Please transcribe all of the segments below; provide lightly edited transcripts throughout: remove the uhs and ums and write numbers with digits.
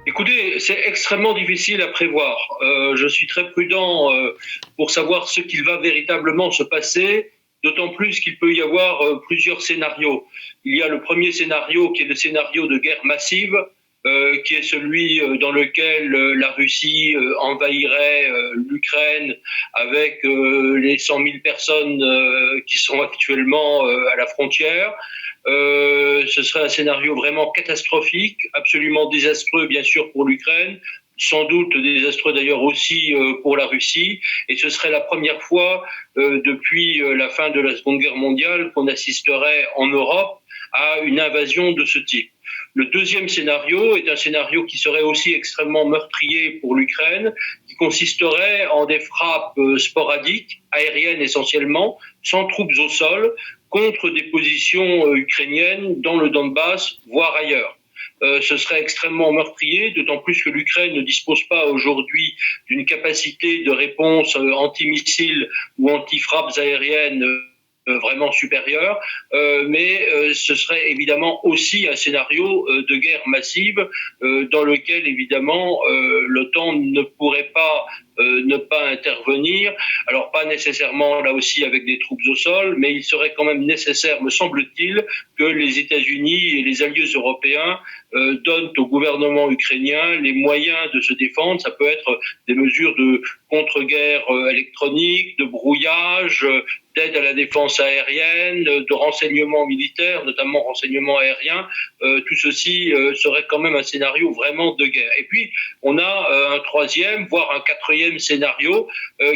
Écoutez, c'est extrêmement difficile à prévoir. Je suis très prudent pour savoir ce qu'il va véritablement se passer, d'autant plus qu'il peut y avoir plusieurs scénarios. Il y a le premier scénario qui est le scénario de guerre massive, qui est celui dans lequel la Russie envahirait l'Ukraine avec les 100 000 personnes qui sont actuellement à la frontière. Ce serait un scénario vraiment catastrophique, absolument désastreux bien sûr pour l'Ukraine, sans doute désastreux d'ailleurs aussi pour la Russie, et ce serait la première fois depuis la fin de la Seconde Guerre mondiale qu'on assisterait en Europe à une invasion de ce type. Le deuxième scénario est un scénario qui serait aussi extrêmement meurtrier pour l'Ukraine, qui consisterait en des frappes sporadiques, aériennes essentiellement, sans troupes au sol, contre des positions ukrainiennes dans le Donbass, voire ailleurs. Ce serait extrêmement meurtrier, d'autant plus que l'Ukraine ne dispose pas aujourd'hui d'une capacité de réponse anti-missiles ou anti-frappes aériennes vraiment supérieure, mais ce serait évidemment aussi un scénario de guerre massive dans lequel évidemment l'OTAN ne pourrait pas ne pas intervenir. Alors pas nécessairement là aussi avec des troupes au sol, mais il serait quand même nécessaire, me semble-t-il, que les États-Unis et les alliés européens donnent au gouvernement ukrainien les moyens de se défendre. Ça peut être des mesures de contre-guerre électronique, de brouillage, d'aide à la défense aérienne, de renseignement militaire, notamment renseignement aérien. Tout ceci serait quand même un scénario vraiment de guerre. Et puis, on a un troisième, voire un quatrième scénario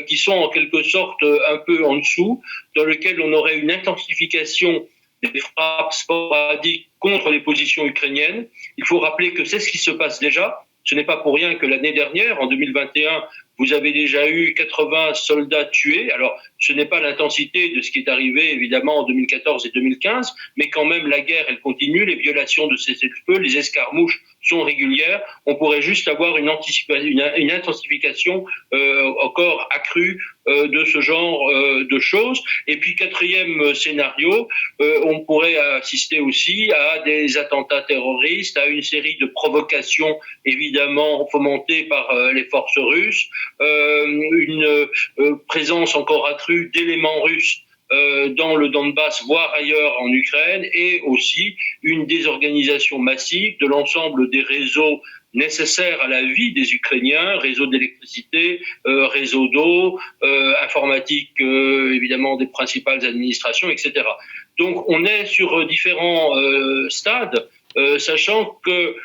qui sont en quelque sorte un peu en dessous, dans lequel on aurait une intensification des frappes sporadiques contre les positions ukrainiennes. Il faut rappeler que c'est ce qui se passe déjà. Ce n'est pas pour rien que l'année dernière, en 2021, vous avez déjà eu 80 soldats tués. Alors, ce n'est pas l'intensité de ce qui est arrivé, évidemment, en 2014 et 2015, mais quand même, la guerre, elle continue, les violations de cessez-le-feu, les escarmouches sont régulières. On pourrait juste avoir une intensification encore accrue de ce genre de choses. Et puis, quatrième scénario, on pourrait assister aussi à des attentats terroristes, à une série de provocations, évidemment, fomentées par les forces russes, une présence encore accrue d'éléments russes dans le Donbass, voire ailleurs en Ukraine, et aussi une désorganisation massive de l'ensemble des réseaux nécessaires à la vie des Ukrainiens, réseaux d'électricité, réseaux d'eau, informatique, évidemment des principales administrations, etc. Donc on est sur différents stades, sachant que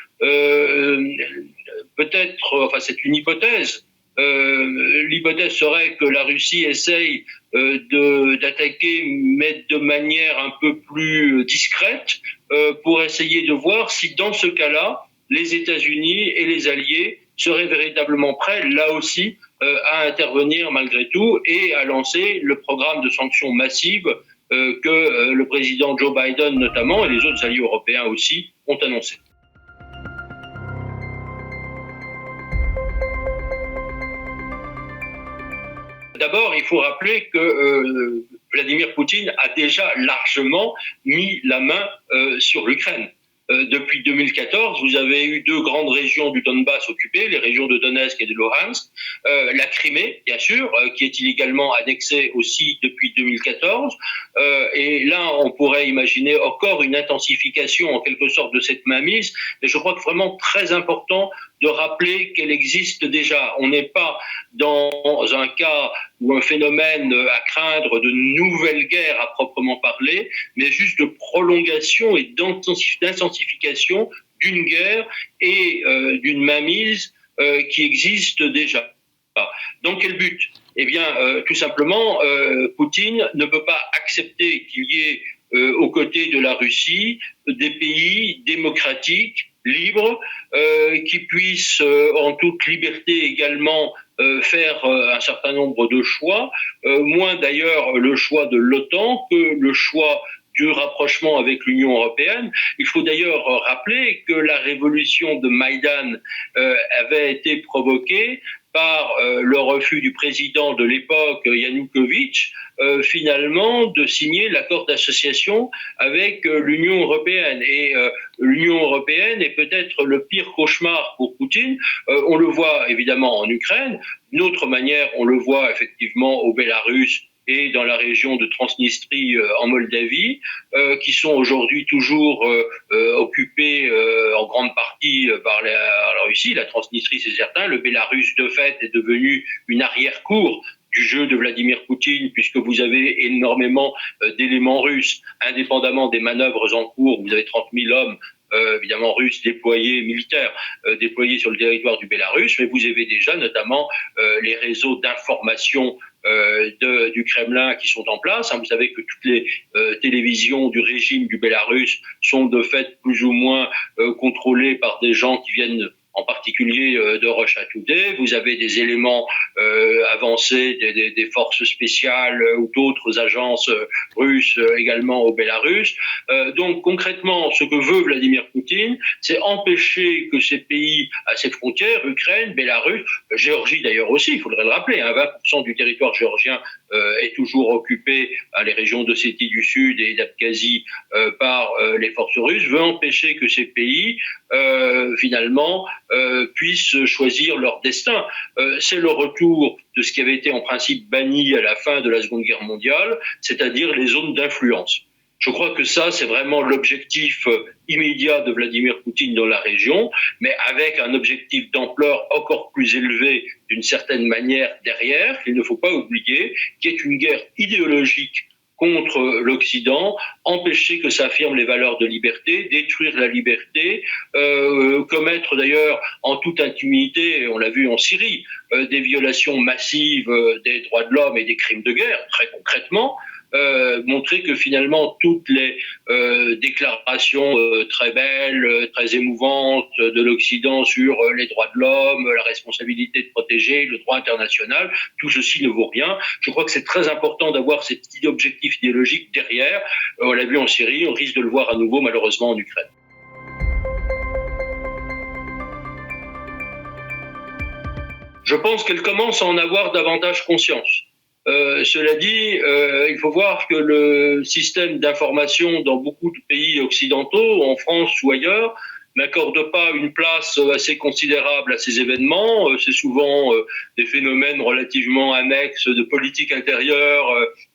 peut-être, enfin c'est une hypothèse, l'hypothèse serait que la Russie essaye d'attaquer, mais de manière un peu plus discrète, pour essayer de voir si dans ce cas-là, les États-Unis et les alliés seraient véritablement prêts, là aussi, à intervenir malgré tout et à lancer le programme de sanctions massives que le président Joe Biden notamment et les autres alliés européens aussi ont annoncé. D'abord, il faut rappeler que Vladimir Poutine a déjà largement mis la main sur l'Ukraine. Depuis 2014, vous avez eu deux grandes régions du Donbass occupées, les régions de Donetsk et de Luhansk, la Crimée, bien sûr, qui est illégalement annexée aussi depuis 2014, et là, on pourrait imaginer encore une intensification en quelque sorte de cette mainmise, mais je crois que vraiment très important de rappeler qu'elle existe déjà. On n'est pas dans un cas ou un phénomène à craindre de nouvelles guerres à proprement parler, mais juste de prolongation et d'intensification d'une guerre et d'une mainmise qui existe déjà. Dans quel but ? Eh bien, tout simplement, Poutine ne peut pas accepter qu'il y ait aux côtés de la Russie des pays démocratiques, libres, qui puissent en toute liberté également faire un certain nombre de choix, moins d'ailleurs le choix de l'OTAN que le choix du rapprochement avec l'Union européenne. Il faut d'ailleurs rappeler que la révolution de Maïdan avait été provoquée par le refus du président de l'époque, Yanukovych, finalement de signer l'accord d'association avec l'Union européenne. Et l'Union européenne est peut-être le pire cauchemar pour Poutine. On le voit évidemment en Ukraine. D'une autre manière, on le voit effectivement au Bélarus et dans la région de Transnistrie en Moldavie, qui sont aujourd'hui toujours occupés en grande partie par la Russie. La Transnistrie, c'est certain. Le Bélarus, de fait, est devenu une arrière-cour du jeu de Vladimir Poutine, puisque vous avez énormément d'éléments russes, indépendamment des manœuvres en cours. Vous avez 30 000 hommes évidemment russes déployés, militaires, déployés sur le territoire du Bélarus, mais vous avez déjà notamment les réseaux d'information du Kremlin qui sont en place. Vous savez que toutes les télévisions du régime du Bélarus sont de fait plus ou moins contrôlées par des gens qui viennent en particulier de Russia Today. Vous avez des éléments avancés des forces spéciales ou d'autres agences russes également au Bélarus. Donc concrètement, ce que veut Vladimir Poutine, c'est empêcher que ces pays à ses frontières, Ukraine, Bélarus, Géorgie d'ailleurs aussi, il faudrait le rappeler, 20% du territoire géorgien est toujours occupé, les régions d'Ossétie du Sud et d'Abkhazie par les forces russes, veut empêcher que ces pays finalement puissent choisir leur destin. C'est le retour de ce qui avait été en principe banni à la fin de la Seconde Guerre mondiale, c'est-à-dire les zones d'influence. Je crois que ça, c'est vraiment l'objectif immédiat de Vladimir Poutine dans la région, mais avec un objectif d'ampleur encore plus élevé d'une certaine manière derrière, qu'il ne faut pas oublier, qui est une guerre idéologique contre l'Occident, empêcher que ça affirme les valeurs de liberté, détruire la liberté, commettre d'ailleurs en toute intimité, on l'a vu en Syrie, des violations massives des droits de l'homme et des crimes de guerre, très concrètement, montrer que finalement toutes les déclarations très belles, très émouvantes de l'Occident sur les droits de l'homme, la responsabilité de protéger, le droit international, tout ceci ne vaut rien. Je crois que c'est très important d'avoir cet objectif idéologique derrière. On l'a vu en Syrie, on risque de le voir à nouveau malheureusement en Ukraine. Je pense qu'elle commence à en avoir davantage conscience. Cela dit, il faut voir que le système d'information dans beaucoup de pays occidentaux, en France ou ailleurs, n'accorde pas une place assez considérable à ces événements. C'est souvent des phénomènes relativement annexes de politique intérieure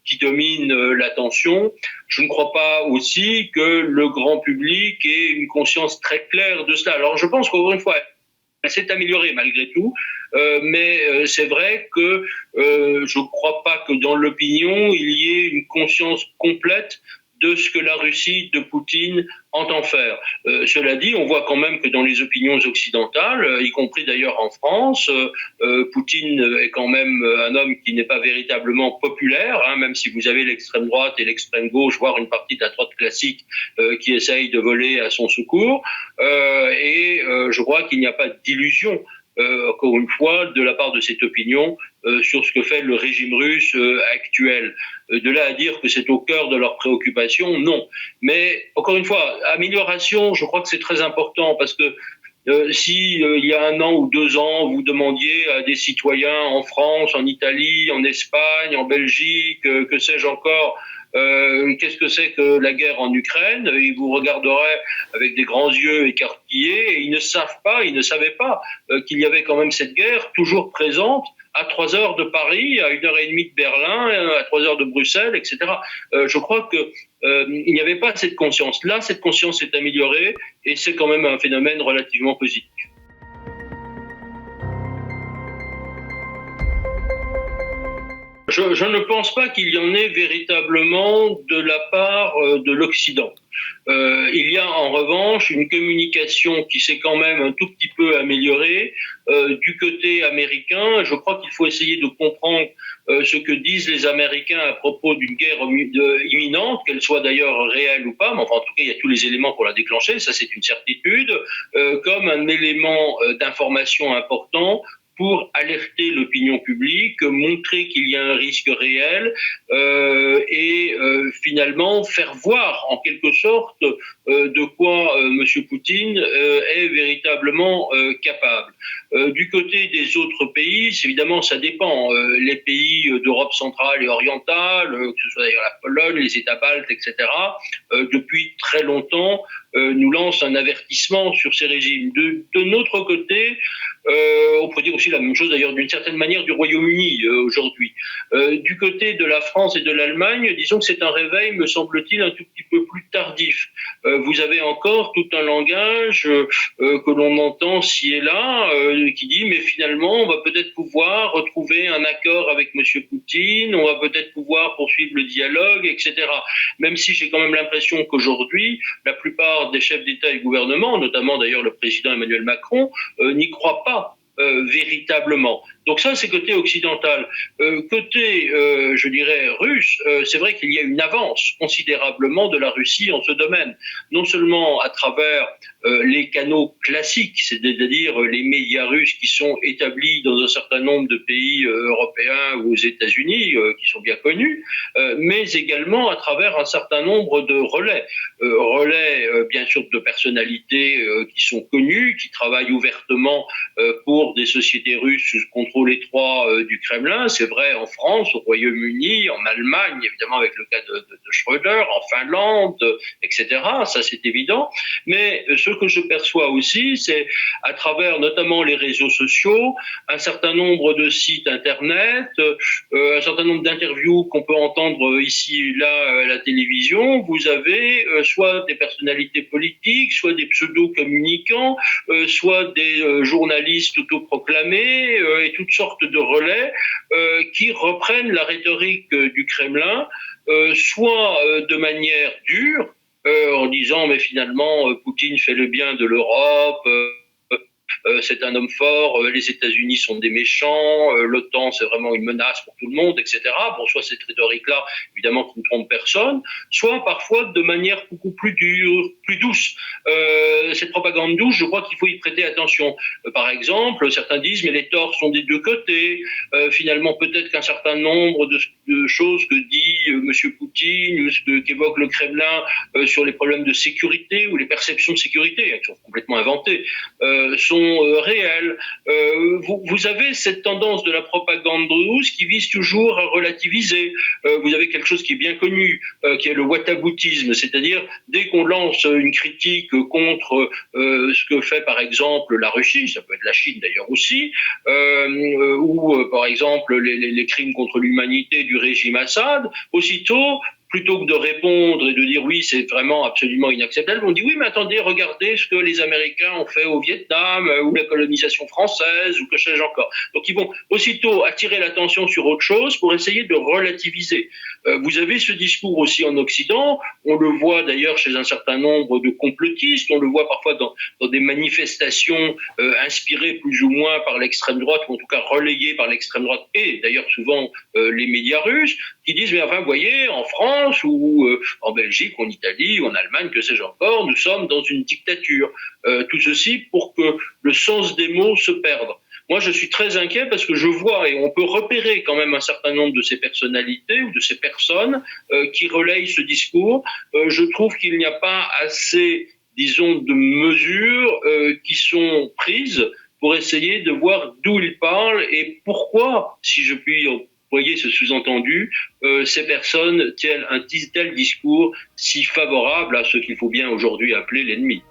qui dominent l'attention. Je ne crois pas aussi que le grand public ait une conscience très claire de cela. Alors je pense qu'encore une fois, elle s'est améliorée malgré tout, mais c'est vrai que je ne crois pas que dans l'opinion, il y ait une conscience complète de ce que la Russie de Poutine entend faire. Cela dit, on voit quand même que dans les opinions occidentales, y compris d'ailleurs en France, Poutine est quand même un homme qui n'est pas véritablement populaire, même si vous avez l'extrême droite et l'extrême gauche, voire une partie de la droite classique qui essaye de voler à son secours. Et je crois qu'il n'y a pas d'illusion encore une fois, de la part de cette opinion sur ce que fait le régime russe actuel. De là à dire que c'est au cœur de leurs préoccupations, non. Mais encore une fois, amélioration, je crois que c'est très important parce que si il y a 1 an ou 2 ans, vous demandiez à des citoyens en France, en Italie, en Espagne, en Belgique, que sais-je encore, qu'est-ce que c'est que la guerre en Ukraine, ils vous regarderaient avec des grands yeux écarquillés et ils ne savaient pas qu'il y avait quand même cette guerre toujours présente à 3 heures de Paris, à 1h30 de Berlin, à 3 heures de Bruxelles, etc. Je crois que il n'y avait pas cette conscience. Là, cette conscience s'est améliorée et c'est quand même un phénomène relativement positif. Je ne pense pas qu'il y en ait véritablement de la part de l'Occident. Il y a en revanche une communication qui s'est quand même un tout petit peu améliorée du côté américain. Je crois qu'il faut essayer de comprendre ce que disent les Américains à propos d'une guerre imminente, qu'elle soit d'ailleurs réelle ou pas, mais enfin en tout cas il y a tous les éléments pour la déclencher, ça c'est une certitude, comme un élément d'information important pour alerter l'opinion publique, montrer qu'il y a un risque réel et finalement faire voir en quelque sorte de quoi M. Poutine est véritablement capable. Du côté des autres pays, évidemment, ça dépend. Les pays d'Europe centrale et orientale, que ce soit d'ailleurs la Pologne, les États baltes, etc., depuis très longtemps, nous lancent un avertissement sur ces régimes. De notre côté, on pourrait dire aussi la même chose d'ailleurs d'une certaine manière du Royaume-Uni aujourd'hui. Du côté de la France et de l'Allemagne, disons que c'est un réveil, me semble-t-il, un tout petit peu plus tardif. Vous avez encore tout un langage que l'on entend ci et là, qui dit mais finalement on va peut-être pouvoir retrouver un accord avec M. Poutine, on va peut-être pouvoir poursuivre le dialogue, etc. Même si j'ai quand même l'impression qu'aujourd'hui, la plupart des chefs d'État et de gouvernement, notamment d'ailleurs le président Emmanuel Macron, n'y croient pas véritablement. Donc ça, c'est côté occidental. Côté, je dirais, russe, c'est vrai qu'il y a une avance considérablement de la Russie en ce domaine. Non seulement à travers les canaux classiques, c'est-à-dire les médias russes qui sont établis dans un certain nombre de pays européens ou aux États-Unis, qui sont bien connus, mais également à travers un certain nombre de relais. Relais, bien sûr, de personnalités qui sont connues, qui travaillent ouvertement pour des sociétés russes sous contrôle étroit du Kremlin. C'est vrai en France, au Royaume-Uni, en Allemagne, évidemment avec le cas de Schröder, en Finlande, etc. Ça, c'est évident. Mais ce que je perçois aussi, c'est à travers notamment les réseaux sociaux, un certain nombre de sites Internet, un certain nombre d'interviews qu'on peut entendre ici et là à la télévision. Vous avez soit des personnalités politiques, soit des pseudo-communicants, soit des journalistes autoproclamés et toutes sortes de relais qui reprennent la rhétorique du Kremlin, soit de manière dure, en disant mais finalement Poutine fait le bien de l'Europe, c'est un homme fort, les États-Unis sont des méchants, l'OTAN c'est vraiment une menace pour tout le monde, etc. Bon, soit cette rhétorique-là, évidemment, qui ne trompe personne, soit parfois de manière beaucoup plus dure, plus douce. Cette propagande douce, je crois qu'il faut y prêter attention. Par exemple, certains disent, mais les torts sont des deux côtés. Finalement, peut-être qu'un certain nombre de choses que dit M. Poutine, ou ce qu'évoque le Kremlin sur les problèmes de sécurité ou les perceptions de sécurité, qui sont complètement inventées, sont réels. Vous avez cette tendance de la propagande russe qui vise toujours à relativiser. Vous avez quelque chose qui est bien connu, qui est le whataboutisme, c'est-à-dire dès qu'on lance une critique contre ce que fait par exemple la Russie, ça peut être la Chine d'ailleurs aussi, ou par exemple les crimes contre l'humanité du régime Assad, aussitôt plutôt que de répondre et de dire oui, c'est vraiment absolument inacceptable, on dit oui, mais attendez, regardez ce que les Américains ont fait au Vietnam, ou la colonisation française, ou que sais-je encore. Donc ils vont aussitôt attirer l'attention sur autre chose pour essayer de relativiser. Vous avez ce discours aussi en Occident, on le voit d'ailleurs chez un certain nombre de complotistes, on le voit parfois dans des manifestations inspirées plus ou moins par l'extrême droite, ou en tout cas relayées par l'extrême droite, et d'ailleurs souvent les médias russes, qui disent, mais enfin, vous voyez, en France, ou en Belgique, en Italie, ou en Allemagne, que sais-je encore, nous sommes dans une dictature. Tout ceci pour que le sens des mots se perde. Moi, je suis très inquiet parce que je vois, et on peut repérer quand même un certain nombre de ces personnalités ou de ces personnes qui relayent ce discours. Je trouve qu'il n'y a pas assez, disons, de mesures qui sont prises pour essayer de voir d'où ils parlent et pourquoi, si je puis voyez ce sous-entendu, ces personnes tiennent un tel discours si favorable à ce qu'il faut bien aujourd'hui appeler l'ennemi.